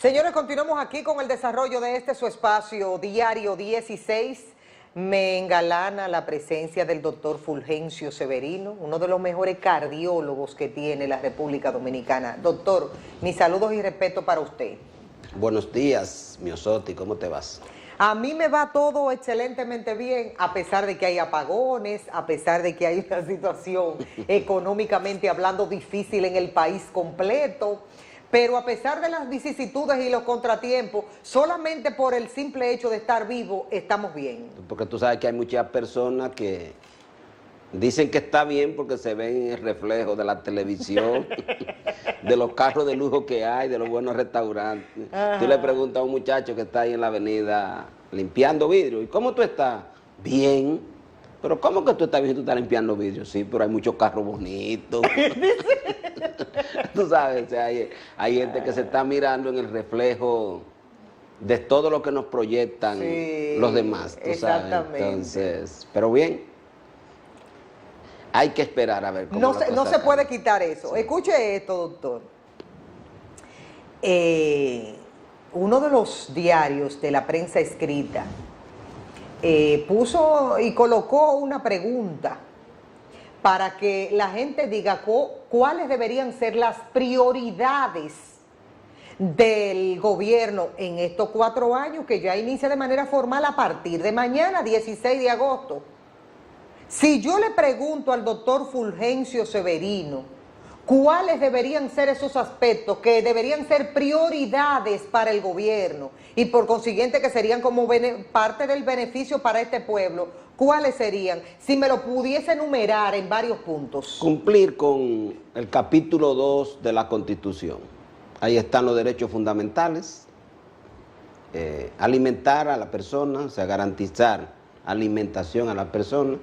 Señores, continuamos aquí con el desarrollo de su espacio Diario 16. Me engalana la presencia del doctor Fulgencio Severino, uno de los mejores cardiólogos que tiene la República Dominicana. Doctor, mis saludos y respeto para usted. Buenos días, Miosotti, ¿cómo te vas? A mí me va todo excelentemente bien, a pesar de que hay apagones, a pesar de que hay una situación económicamente hablando difícil en el país completo. Pero a pesar de las vicisitudes y los contratiempos, solamente por el simple hecho de estar vivo, estamos bien. Porque tú sabes que hay muchas personas que dicen que está bien porque se ven en el reflejo de la televisión, de los carros de lujo que hay, de los buenos restaurantes. Ajá. Tú le preguntas a un muchacho que está ahí en la avenida limpiando vidrio, ¿y cómo tú estás? Bien. Pero ¿cómo que tú estás bien? Tú estás limpiando vidrio, sí, pero hay muchos carros bonitos. Tú sabes, o sea, hay gente que se está mirando en el reflejo de todo lo que nos proyectan los demás, tú exactamente. Sabes. Entonces, pero bien, hay que esperar a ver cómo no se puede quitar eso. Sí. Escuche esto, doctor. Uno de los diarios de la prensa escrita puso y colocó una pregunta para que la gente diga cuáles deberían ser las prioridades del gobierno en estos 4 años que ya inicia de manera formal a partir de mañana, 16 de agosto. Si yo le pregunto al doctor Fulgencio Severino cuáles deberían ser esos aspectos que deberían ser prioridades para el gobierno y por consiguiente que serían como parte del beneficio para este pueblo, ¿cuáles serían? Si me lo pudiese enumerar en varios puntos. Cumplir con el capítulo 2 de la Constitución. Ahí están los derechos fundamentales, alimentar a la persona, o sea, garantizar alimentación a la persona.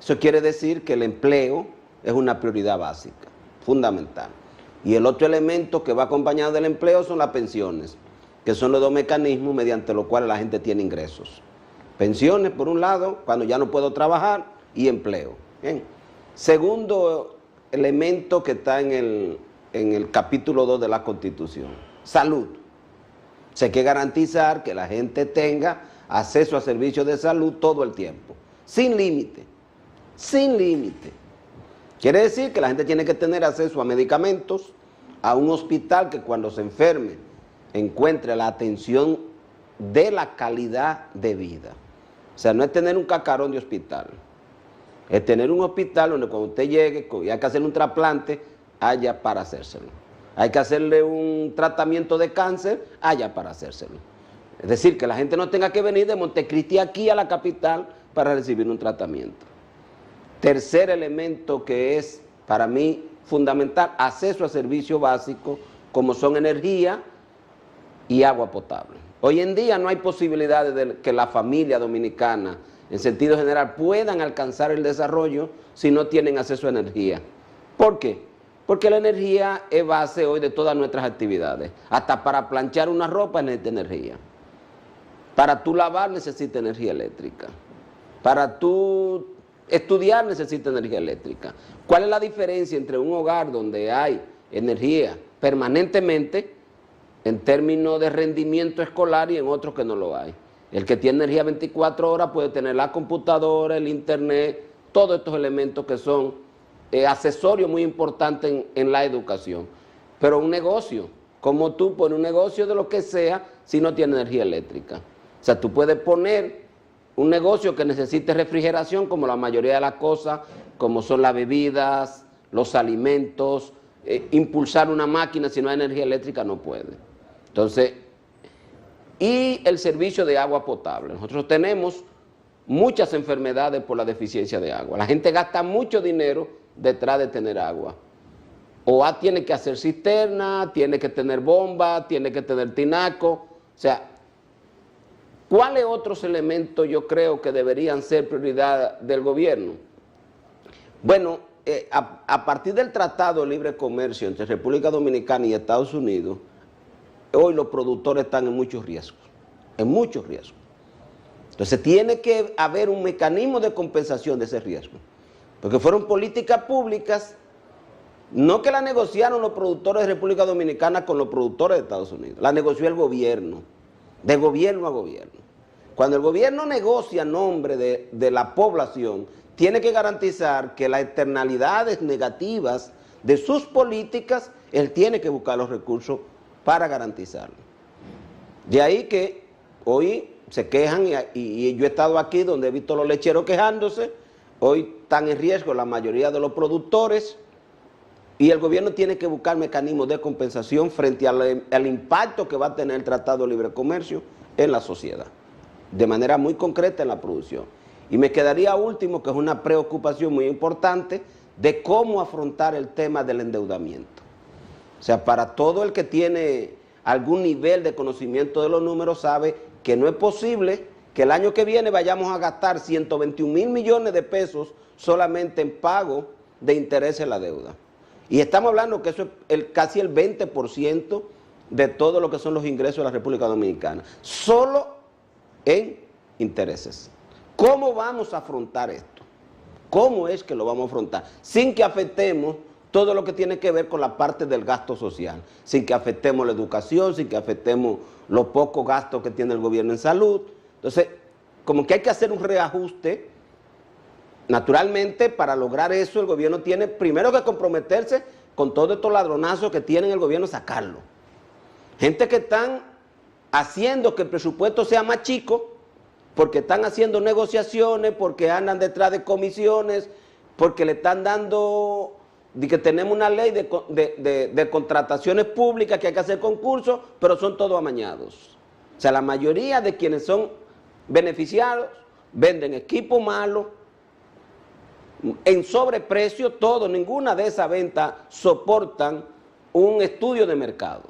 Eso quiere decir que el empleo es una prioridad básica, fundamental. Y el otro elemento que va acompañado del empleo son las pensiones, que son los 2 mecanismos mediante los cuales la gente tiene ingresos. Pensiones, por un lado, cuando ya no puedo trabajar, y empleo. Bien. Segundo elemento que está en el capítulo 2 de la Constitución, salud. O sea, hay que garantizar que la gente tenga acceso a servicios de salud todo el tiempo, sin límite, sin límite. Quiere decir que la gente tiene que tener acceso a medicamentos, a un hospital que cuando se enferme encuentre la atención de la calidad de vida. O sea, no es tener un cacarón de hospital, es tener un hospital donde cuando usted llegue y hay que hacerle un trasplante, haya para hacérselo. Hay que hacerle un tratamiento de cáncer, haya para hacérselo. Es decir, que la gente no tenga que venir de Montecristi aquí a la capital para recibir un tratamiento. Tercer elemento que es para mí fundamental, acceso a servicios básicos como son energía y agua potable. Hoy en día no hay posibilidades de que la familia dominicana, en sentido general, puedan alcanzar el desarrollo si no tienen acceso a energía. ¿Por qué? Porque la energía es base hoy de todas nuestras actividades. Hasta para planchar una ropa necesita energía. Para tú lavar necesita energía eléctrica. Para tú estudiar necesita energía eléctrica. ¿Cuál es la diferencia entre un hogar donde hay energía permanentemente en términos de rendimiento escolar y en otros que no lo hay? El que tiene energía 24 horas puede tener la computadora, el internet, todos estos elementos que son accesorios muy importantes en la educación. Pero un negocio, como tú pones un negocio de lo que sea si no tiene energía eléctrica. O sea, tú puedes poner un negocio que necesite refrigeración, como la mayoría de las cosas, como son las bebidas, los alimentos, impulsar una máquina si no hay energía eléctrica no puede. Entonces, y el servicio de agua potable. Nosotros tenemos muchas enfermedades por la deficiencia de agua. La gente gasta mucho dinero detrás de tener agua. O tiene que hacer cisterna, tiene que tener bomba, tiene que tener tinaco, o sea, ¿cuáles otros elementos yo creo que deberían ser prioridad del gobierno? Bueno, a partir del Tratado de Libre Comercio entre República Dominicana y Estados Unidos, hoy los productores están en muchos riesgos, en muchos riesgos. Entonces tiene que haber un mecanismo de compensación de ese riesgo, porque fueron políticas públicas No que la negociaron los productores de República Dominicana con los productores de Estados Unidos, la negoció el gobierno, de gobierno a gobierno. Cuando el gobierno negocia a nombre de la población, tiene que garantizar que las externalidades negativas de sus políticas, él tiene que buscar los recursos para garantizarlo. De ahí que hoy se quejan, y yo he estado aquí donde he visto los lecheros quejándose, hoy están en riesgo la mayoría de los productores, y el gobierno tiene que buscar mecanismos de compensación frente al impacto que va a tener el Tratado de Libre Comercio en la sociedad, de manera muy concreta en la producción. Y me quedaría último, que es una preocupación muy importante, de cómo afrontar el tema del endeudamiento. O sea, para todo el que tiene algún nivel de conocimiento de los números, sabe que no es posible que el año que viene vayamos a gastar 121.000 millones de pesos solamente en pago de interés en la deuda. Y estamos hablando que eso es casi el 20% de todo lo que son los ingresos de la República Dominicana, solo en intereses. ¿Cómo vamos a afrontar esto? ¿Cómo es que lo vamos a afrontar? Sin que afectemos todo lo que tiene que ver con la parte del gasto social, sin que afectemos la educación, sin que afectemos los pocos gastos que tiene el gobierno en salud. Entonces, como que hay que hacer un reajuste. Naturalmente, para lograr eso, el gobierno tiene primero que comprometerse con todos estos ladronazos que tiene el gobierno, sacarlo. Gente que están haciendo que el presupuesto sea más chico, porque están haciendo negociaciones, porque andan detrás de comisiones, porque le están dando, de que tenemos una ley de contrataciones públicas, que hay que hacer concursos, pero son todos amañados. O sea, la mayoría de quienes son beneficiados venden equipo malo, en sobreprecio, todo, ninguna de esas ventas soportan un estudio de mercado.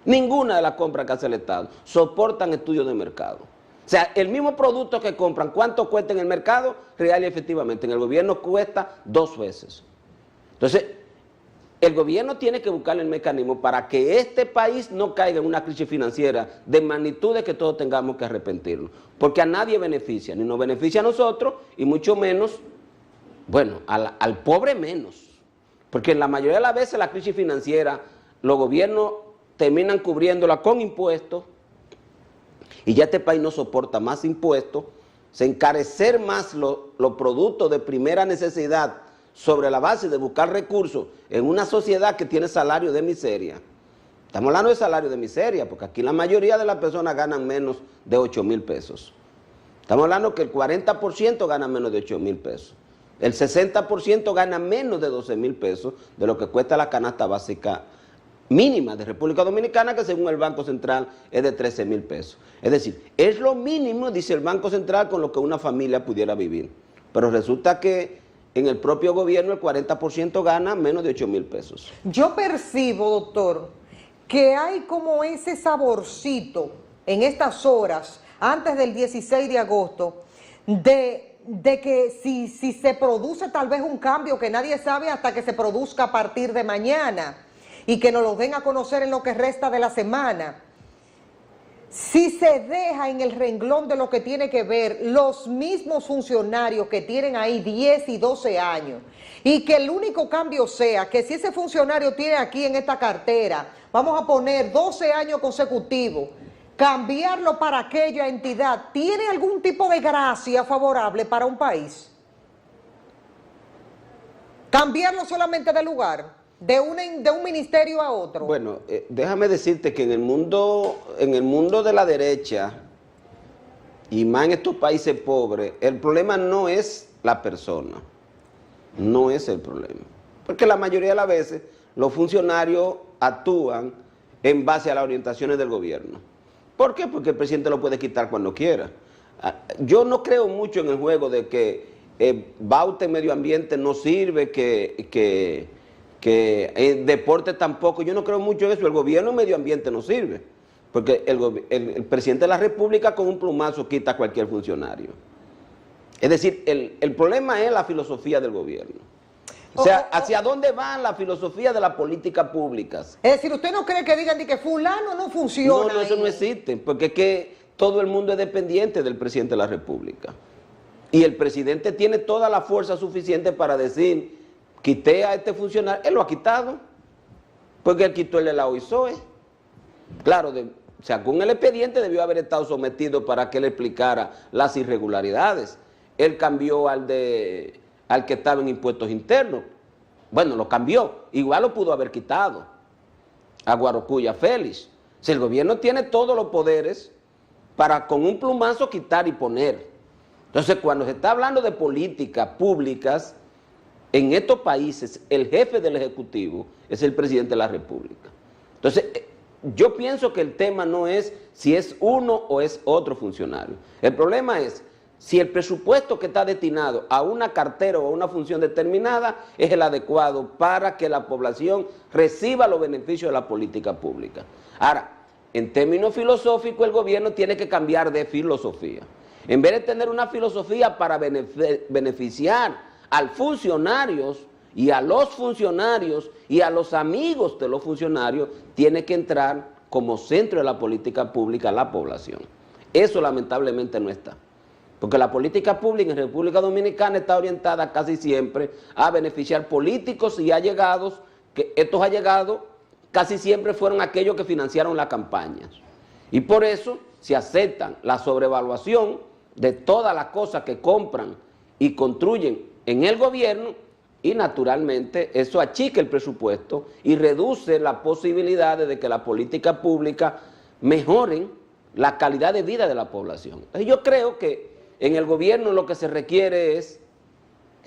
Ninguna de las compras que hace el Estado soportan estudios de mercado. O sea, el mismo producto que compran, ¿cuánto cuesta en el mercado? Real y efectivamente, en el gobierno cuesta 2 veces. Entonces, el gobierno tiene que buscar el mecanismo para que este país no caiga en una crisis financiera de magnitudes que todos tengamos que arrepentirnos. Porque a nadie beneficia, ni nos beneficia a nosotros, y mucho menos, bueno, al pobre menos. Porque en la mayoría de las veces la crisis financiera, los gobiernos terminan cubriéndola con impuestos, y ya este país no soporta más impuestos, se encarecer más los productos de primera necesidad sobre la base de buscar recursos en una sociedad que tiene salario de miseria. Estamos hablando de salario de miseria, porque aquí la mayoría de las personas ganan menos de 8,000 pesos. Estamos hablando que el 40% gana menos de 8,000 pesos. El 60% gana menos de 12,000 pesos de lo que cuesta la canasta básica mínima de República Dominicana, que según el Banco Central es de 13,000 pesos. Es decir, es lo mínimo, dice el Banco Central, con lo que una familia pudiera vivir. Pero resulta que en el propio gobierno el 40% gana menos de 8,000 pesos. Yo percibo, doctor, que hay como ese saborcito en estas horas, antes del 16 de agosto, de que si se produce tal vez un cambio que nadie sabe hasta que se produzca a partir de mañana, y que nos lo den a conocer en lo que resta de la semana. Si se deja en el renglón de lo que tiene que ver los mismos funcionarios que tienen ahí 10 y 12 años, y que el único cambio sea que si ese funcionario tiene aquí en esta cartera, vamos a poner 12 años consecutivos, cambiarlo para aquella entidad, ¿tiene algún tipo de gracia favorable para un país? Cambiarlo solamente de lugar. De un ministerio a otro. Bueno, déjame decirte que en el mundo de la derecha, y más en estos países pobres, el problema no es la persona, no es el problema. Porque la mayoría de las veces los funcionarios actúan en base a las orientaciones del gobierno. ¿Por qué? Porque el presidente lo puede quitar cuando quiera. Yo no creo mucho en el juego de que Baute medio ambiente no sirve, que el deporte tampoco. Yo no creo mucho en eso. El gobierno en medio ambiente no sirve, porque el presidente de la República con un plumazo quita a cualquier funcionario. Es decir, el problema es la filosofía del gobierno. O sea, ¿hacia dónde va la filosofía de las políticas públicas? Es decir, ¿usted no cree que digan de que fulano no funciona? No, eso no existe, porque es que todo el mundo es dependiente del presidente de la República. Y el presidente tiene toda la fuerza suficiente para decir quité a este funcionario, él lo ha quitado, porque él quitó el de la OISOE. Claro, según el expediente debió haber estado sometido para que él explicara las irregularidades. Él cambió al que estaba en impuestos internos. Bueno, lo cambió, igual lo pudo haber quitado a Guarocuya Félix. Si el gobierno tiene todos los poderes para con un plumazo quitar y poner. Entonces, cuando se está hablando de políticas públicas, en estos países el jefe del Ejecutivo es el presidente de la República. Entonces, yo pienso que el tema no es si es uno o es otro funcionario. El problema es si el presupuesto que está destinado a una cartera o a una función determinada es el adecuado para que la población reciba los beneficios de la política pública. Ahora, en términos filosóficos, el gobierno tiene que cambiar de filosofía. En vez de tener una filosofía para beneficiar a los funcionarios y a los amigos de los funcionarios, tiene que entrar como centro de la política pública la población. Eso lamentablemente no está. Porque la política pública en República Dominicana está orientada casi siempre a beneficiar políticos y allegados, que estos allegados casi siempre fueron aquellos que financiaron las campañas. Y por eso se aceptan la sobrevaluación de todas las cosas que compran y construyen en el gobierno, y naturalmente eso achica el presupuesto y reduce las posibilidades de que la política pública mejoren la calidad de vida de la población. Entonces yo creo que en el gobierno lo que se requiere es,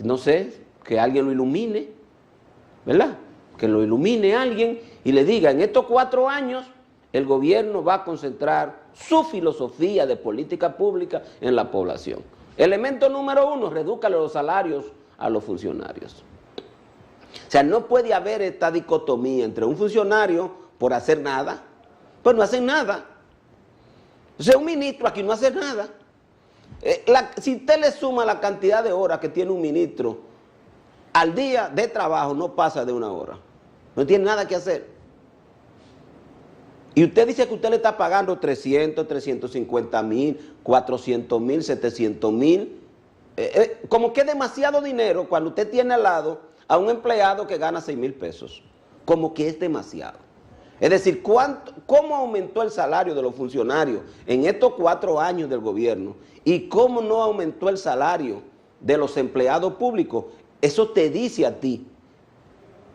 no sé, que alguien lo ilumine, ¿verdad? Que lo ilumine alguien y le diga, en estos 4 años el gobierno va a concentrar su filosofía de política pública en la población. Elemento número 1, redúcale los salarios a los funcionarios. O sea, no puede haber esta dicotomía entre un funcionario por hacer nada, pues no hacen nada. O sea, un ministro aquí no hace nada. Si usted le suma la cantidad de horas que tiene un ministro al día de trabajo, no pasa de 1 hora. No tiene nada que hacer. Y usted dice que usted le está pagando 300, 350 mil, 400 mil, 700 mil. Como que es demasiado dinero cuando usted tiene al lado a un empleado que gana 6 mil pesos. Como que es demasiado. Es decir, ¿cómo aumentó el salario de los funcionarios en estos 4 años del gobierno? ¿Y cómo no aumentó el salario de los empleados públicos? Eso te dice a ti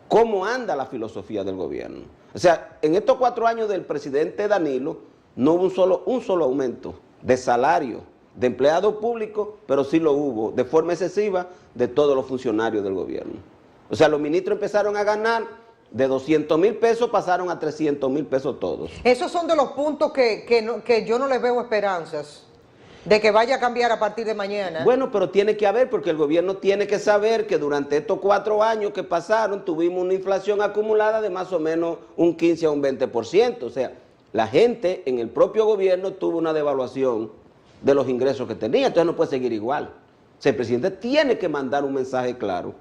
cómo anda la filosofía del gobierno. O sea, en estos 4 años del presidente Danilo no hubo un solo aumento de salario de empleados públicos, pero sí lo hubo de forma excesiva de todos los funcionarios del gobierno. O sea, los ministros empezaron a ganar de 200 mil pesos, pasaron a 300 mil pesos todos. Esos son de los puntos que yo no les veo esperanzas de que vaya a cambiar a partir de mañana. Bueno, pero tiene que haber, porque el gobierno tiene que saber que durante estos 4 años que pasaron tuvimos una inflación acumulada de más o menos un 15 a un 20%. O sea, la gente en el propio gobierno tuvo una devaluación de los ingresos que tenía, entonces no puede seguir igual. O sea, el presidente tiene que mandar un mensaje claro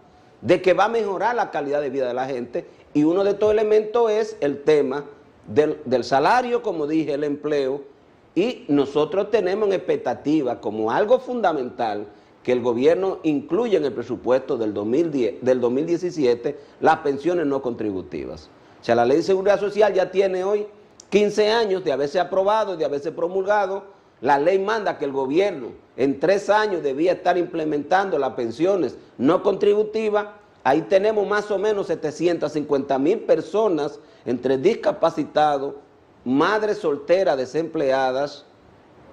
de que va a mejorar la calidad de vida de la gente, y uno de estos elementos es el tema del salario, como dije, el empleo, y nosotros tenemos en expectativa como algo fundamental que el gobierno incluya en el presupuesto del 2017 las pensiones no contributivas. O sea, la Ley de Seguridad Social ya tiene hoy 15 años de haberse aprobado, de haberse promulgado. La ley manda que el gobierno en 3 años debía estar implementando las pensiones no contributivas. Ahí tenemos más o menos 750 mil personas entre discapacitados, madres solteras desempleadas,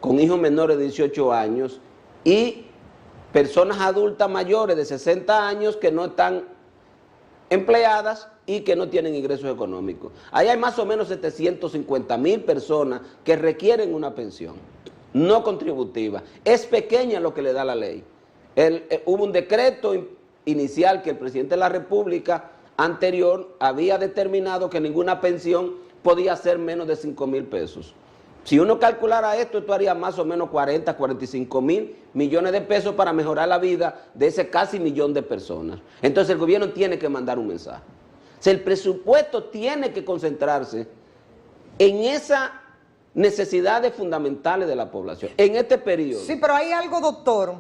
con hijos menores de 18 años y personas adultas mayores de 60 años que no están empleadas y que no tienen ingresos económicos. Ahí hay más o menos 750 mil personas que requieren una pensión no contributiva. Es pequeña lo que le da la ley. Hubo un decreto inicial que el presidente de la República anterior había determinado que ninguna pensión podía ser menos de 5 mil pesos. Si uno calculara esto haría más o menos 40, 45 mil millones de pesos para mejorar la vida de ese casi millón de personas. Entonces el gobierno tiene que mandar un mensaje. O sea, el presupuesto tiene que concentrarse en esas necesidades fundamentales de la población, en este periodo. Sí, pero hay algo, doctor,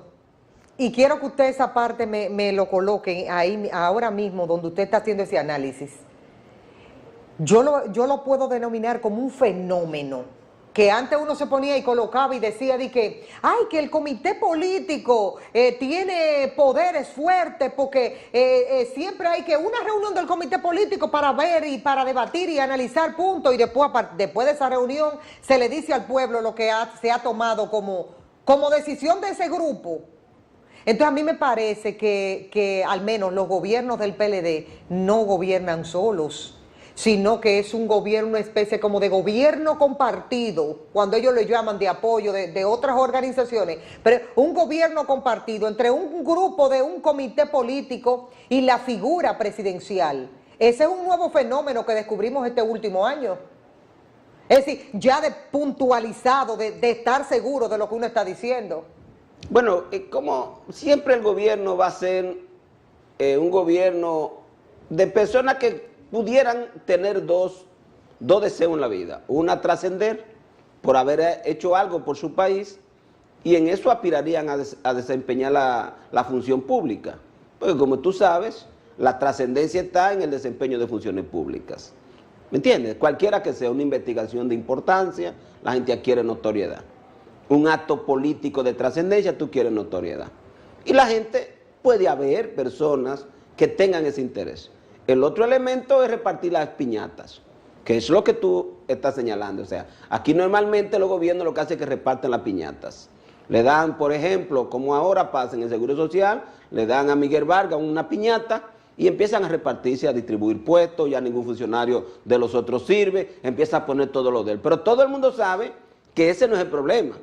Y quiero que usted esa parte me lo coloque ahí, ahora mismo, donde usted está haciendo ese análisis. Yo lo puedo denominar como un fenómeno, que antes uno se ponía y colocaba y decía que el comité político tiene poderes fuertes porque siempre hay que una reunión del comité político para ver y para debatir y analizar puntos, y después de esa reunión se le dice al pueblo lo que se ha tomado como decisión de ese grupo. Entonces a mí me parece que al menos los gobiernos del PLD no gobiernan solos, sino que es un gobierno, una especie como de gobierno compartido, cuando ellos lo llaman de apoyo de otras organizaciones, pero un gobierno compartido entre un grupo de un comité político y la figura presidencial. Ese es un nuevo fenómeno que descubrimos este último año. Es decir, ya de puntualizado, de estar seguro de lo que uno está diciendo. Bueno, como siempre el gobierno va a ser un gobierno de personas que pudieran tener dos deseos en la vida. Una, trascender por haber hecho algo por su país, y en eso aspirarían a desempeñar la función pública. Porque como tú sabes, la trascendencia está en el desempeño de funciones públicas. ¿Me entiendes? Cualquiera que sea una investigación de importancia, la gente quiere notoriedad. Un acto político de trascendencia, tú quieres notoriedad. Y la gente puede haber personas que tengan ese interés. El otro elemento es repartir las piñatas, que es lo que tú estás señalando. O sea, aquí normalmente los gobiernos lo que hacen es que reparten las piñatas. Le dan, por ejemplo, como ahora pasa en el Seguro Social, le dan a Miguel Vargas una piñata y empiezan a repartirse, a distribuir puestos, ya ningún funcionario de los otros sirve, empieza a poner todo lo de él. Pero todo el mundo sabe que ese no es el problema.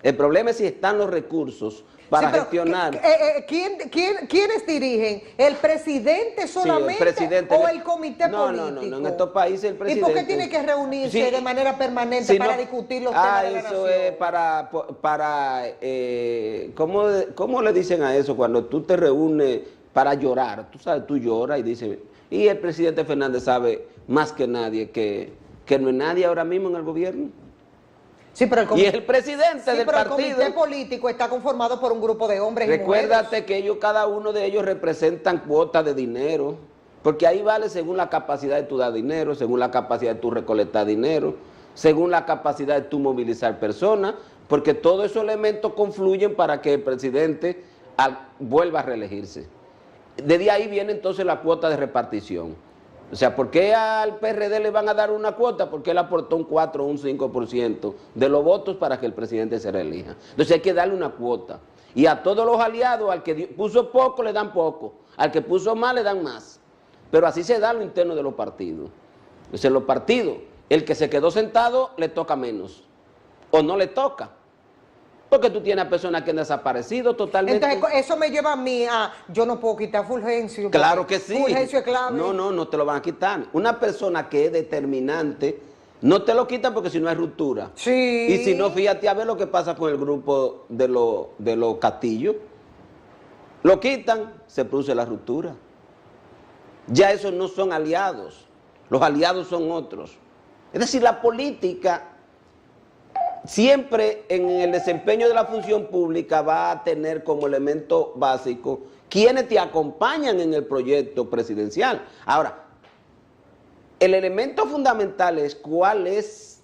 El problema es si están los recursos para gestionar. ¿Quiénes dirigen? ¿El presidente solamente, sí, el presidente, o el comité político? No, en estos países el presidente. ¿Y por qué tiene que reunirse de manera permanente para discutir los temas de la nación? Eso es ¿cómo le dicen a eso? Cuando tú te reúnes para llorar, tú sabes, tú lloras y dices, y el presidente Fernández sabe más que nadie que no es nadie ahora mismo en el gobierno. Sí, pero y el presidente del partido. El comité político está conformado por un grupo de hombres y mujeres. Recuérdate que cada uno de ellos representan cuotas de dinero, porque ahí vale según la capacidad de tu dar dinero, según la capacidad de tu recolectar dinero, según la capacidad de tu movilizar personas, porque todos esos elementos confluyen para que el presidente vuelva a reelegirse. Desde ahí viene entonces la cuota de repartición. O sea, ¿por qué al PRD le van a dar una cuota? Porque él aportó un 4 o un 5% de los votos para que el presidente se reelija. Entonces hay que darle una cuota. Y a todos los aliados, al que puso poco le dan poco, al que puso más le dan más. Pero así se da lo interno de los partidos. Entonces los partidos, el que se quedó sentado le toca menos, o no le toca. Porque tú tienes a personas que han desaparecido totalmente. Entonces, eso me lleva a mí yo no puedo quitar Fulgencio. Claro que sí. Fulgencio es clave. No te lo van a quitar. Una persona que es determinante, no te lo quitan porque si no hay ruptura. Sí. Y si no, fíjate a ver lo que pasa con el grupo de los Castillo. Lo quitan, se produce la ruptura. Ya esos no son aliados. Los aliados son otros. Es decir, la política siempre en el desempeño de la función pública va a tener como elemento básico quienes te acompañan en el proyecto presidencial. Ahora, el elemento fundamental es cuál es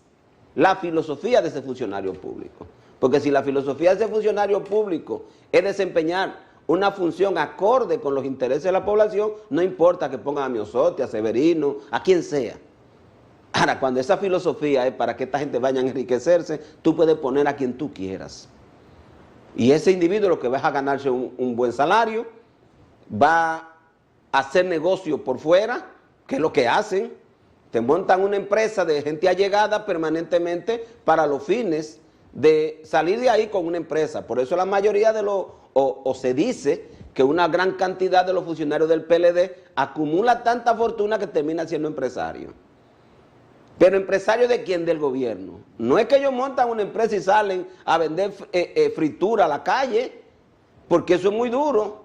la filosofía de ese funcionario público. Porque si la filosofía de ese funcionario público es desempeñar una función acorde con los intereses de la población, no importa que pongan a Miosotti, a Severino, a quien sea. Ahora, cuando esa filosofía es para que esta gente vaya a enriquecerse, tú puedes poner a quien tú quieras. Y ese individuo lo que va es a ganarse un buen salario, va a hacer negocio por fuera, que es lo que hacen. Te montan una empresa de gente allegada permanentemente para los fines de salir de ahí con una empresa. Por eso la mayoría de o se dice que una gran cantidad de los funcionarios del PLD acumula tanta fortuna que termina siendo empresario. Pero empresario ¿de quién? Del gobierno. No es que ellos montan una empresa y salen a vender fritura a la calle, porque eso es muy duro.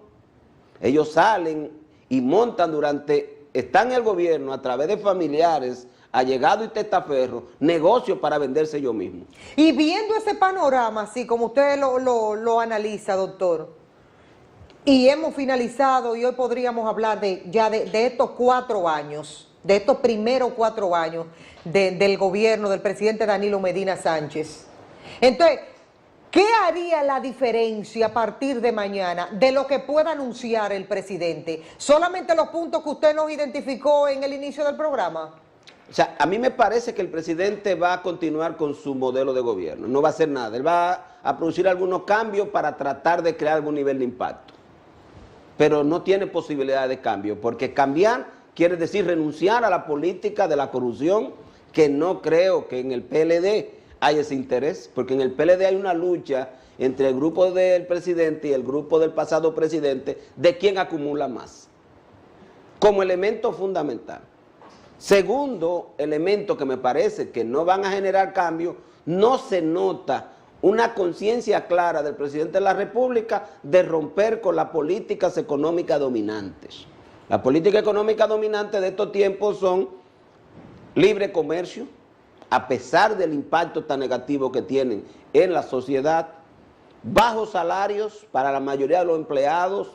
Ellos salen y montan están en el gobierno a través de familiares, allegados y testaferros, negocios para venderse ellos mismos. Y viendo ese panorama, así como usted lo analiza, doctor, Y hemos finalizado y hoy podríamos hablar de estos 4 años, de estos primeros 4 años del gobierno del presidente Danilo Medina Sánchez. Entonces, ¿qué haría la diferencia a partir de mañana de lo que pueda anunciar el presidente? ¿Solamente los puntos que usted nos identificó en el inicio del programa? O sea, a mí me parece que el presidente va a continuar con su modelo de gobierno, no va a hacer nada. Él va a producir algunos cambios para tratar de crear algún nivel de impacto. Pero no tiene posibilidad de cambio, porque cambiar quiere decir renunciar a la política de la corrupción, que no creo que en el PLD hay ese interés, porque en el PLD hay una lucha entre el grupo del presidente y el grupo del pasado presidente de quién acumula más, como elemento fundamental. Segundo elemento que me parece que no van a generar cambio, no se nota una conciencia clara del presidente de la República de romper con las políticas económicas dominantes. La política económica dominante de estos tiempos son libre comercio, a pesar del impacto tan negativo que tienen en la sociedad, bajos salarios para la mayoría de los empleados,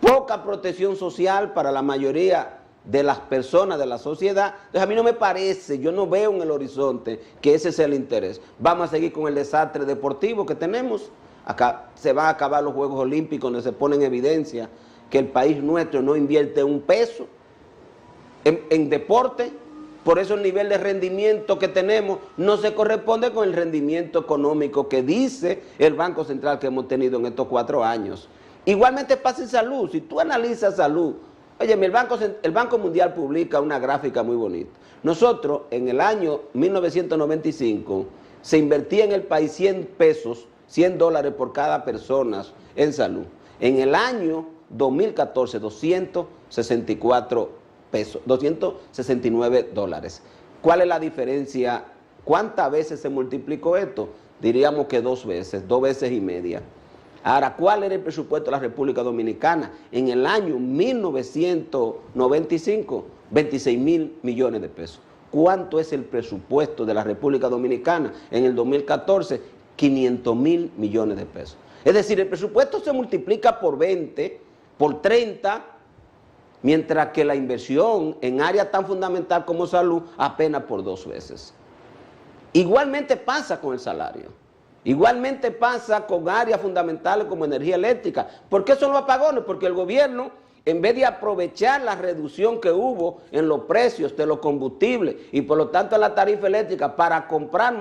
poca protección social para la mayoría de las personas de la sociedad. Entonces a mí no me parece, yo no veo en el horizonte que ese sea el interés. Vamos a seguir con el desastre deportivo que tenemos. Acá se van a acabar los Juegos Olímpicos, donde se pone en evidencia que el país nuestro no invierte un peso en deporte. Por eso el nivel de rendimiento que tenemos no se corresponde con el rendimiento económico que dice el Banco Central que hemos tenido en estos 4 años. Igualmente pasa en salud. Si tú analizas salud, oye, el Banco Mundial publica una gráfica muy bonita. Nosotros, en el año 1995, se invertía en el país 100 pesos, $100 por cada persona en salud. En el año 2014, 264 pesos, $269. ¿Cuál es la diferencia? ¿Cuántas veces se multiplicó esto? Diríamos que 2 veces, 2 veces y media. Ahora, ¿cuál era el presupuesto de la República Dominicana? En el año 1995, 26,000 millones de pesos. ¿Cuánto es el presupuesto de la República Dominicana? En el 2014, 500,000 millones de pesos. Es decir, el presupuesto se multiplica por 20, por 30, mientras que la inversión en áreas tan fundamental como salud apenas por 2 veces. Igualmente pasa con el salario. Igualmente pasa con áreas fundamentales como energía eléctrica. ¿Por qué son los apagones? Porque el gobierno, en vez de aprovechar la reducción que hubo en los precios de los combustibles y por lo tanto en la tarifa eléctrica para comprar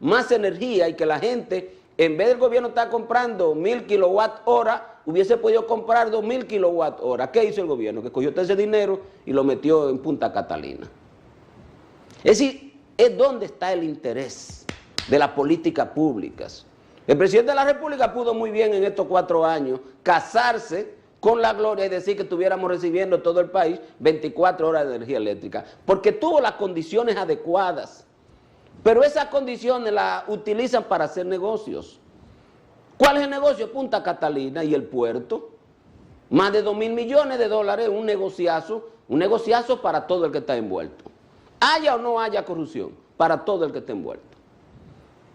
más energía y que la gente, en vez del gobierno estar comprando 1,000 kilowatt-hora, hubiese podido comprar 2,000 kilowatt-hora. ¿Qué hizo el gobierno? Que cogió todo ese dinero y lo metió en Punta Catalina. Es decir, es donde está el interés de las políticas públicas. El presidente de la República pudo muy bien en estos 4 años casarse con la gloria y decir que estuviéramos recibiendo todo el país 24 horas de energía eléctrica, porque tuvo las condiciones adecuadas, pero esas condiciones las utilizan para hacer negocios. ¿Cuál es el negocio? Punta Catalina y el puerto. Más de 2,000 millones de dólares, un negociazo para todo el que está envuelto. Haya o no haya corrupción, para todo el que está envuelto.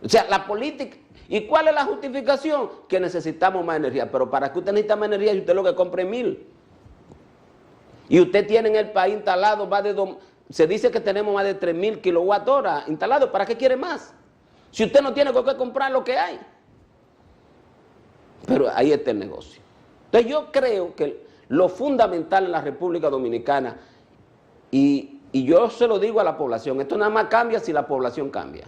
O sea, la política. ¿Y cuál es la justificación? Que necesitamos más energía. Pero ¿para qué usted necesita más energía si usted lo que compre 1,000? Y usted tiene en el país instalado más de se dice que tenemos más de 3,000 kilowatt-horas instalados. ¿Para qué quiere más? Si usted no tiene con qué comprar lo que hay. Pero ahí está el negocio. Entonces yo creo que lo fundamental en la República Dominicana, y yo se lo digo a la población, esto nada más cambia si la población cambia.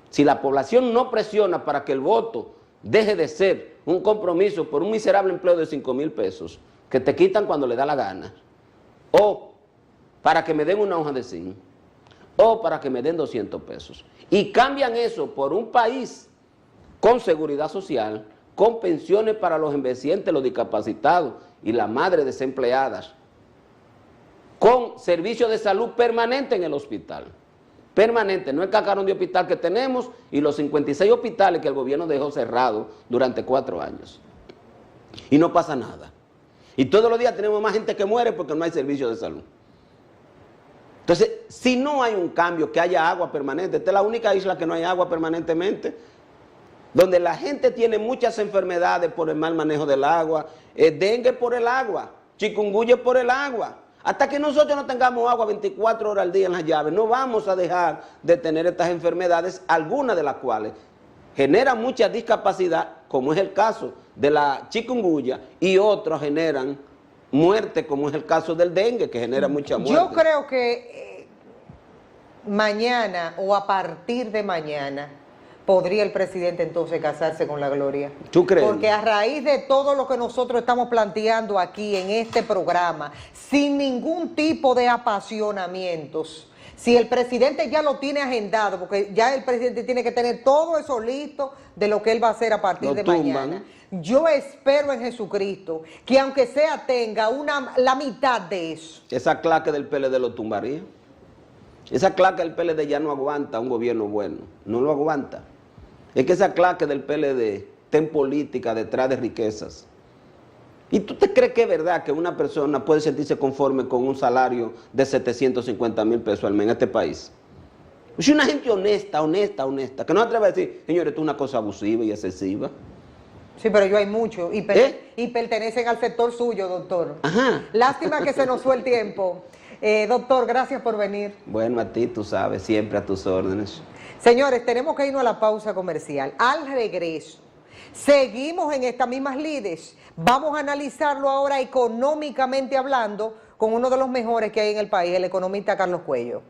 Si la población no presiona para que el voto deje de ser un compromiso por un miserable empleo de 5,000 pesos, que te quitan cuando le da la gana, o para que me den una hoja de zinc, o para que me den 200 pesos, y cambian eso por un país con seguridad social, con pensiones para los envejecientes, los discapacitados y las madres desempleadas, con servicios de salud permanente en el hospital. Permanente, no el cacarón de hospital que tenemos y los 56 hospitales que el gobierno dejó cerrados durante 4 años. Y no pasa nada. Y todos los días tenemos más gente que muere porque no hay servicio de salud. Entonces, si no hay un cambio, que haya agua permanente, esta es la única isla que no hay agua permanentemente. donde la gente tiene muchas enfermedades por el mal manejo del agua, dengue por el agua, chikungunya por el agua. Hasta que nosotros no tengamos agua 24 horas al día en las llaves, no vamos a dejar de tener estas enfermedades, algunas de las cuales generan mucha discapacidad, como es el caso de la chikungunya, y otros generan muerte, como es el caso del dengue, que genera mucha muerte. Yo creo que mañana o a partir de mañana podría el presidente entonces casarse con la gloria. ¿Tú crees? Porque a raíz de todo lo que nosotros estamos planteando aquí en este programa, sin ningún tipo de apasionamientos, si el presidente ya lo tiene agendado, porque ya el presidente tiene que tener todo eso listo de lo que él va a hacer a partir de mañana. Yo espero en Jesucristo que aunque sea tenga la mitad de eso. Esa claque del PLD lo tumbaría. Esa claque del PLD ya no aguanta un gobierno bueno, no lo aguanta. Es que esa claque del PLD está en política detrás de riquezas. ¿Y tú te crees que es verdad que una persona puede sentirse conforme con un salario de 750,000 pesos al mes en este país? Es una gente honesta, que no se atreve a decir, señores, esto es una cosa abusiva y excesiva. Sí, pero yo hay mucho y pertenecen al sector suyo, doctor. Ajá. Lástima que se nos fue el tiempo. Doctor, gracias por venir. Bueno, a ti, tú sabes, siempre a tus órdenes. Señores, tenemos que irnos a la pausa comercial. Al regreso, seguimos en estas mismas lides. Vamos a analizarlo ahora económicamente hablando con uno de los mejores que hay en el país, el economista Carlos Cuello.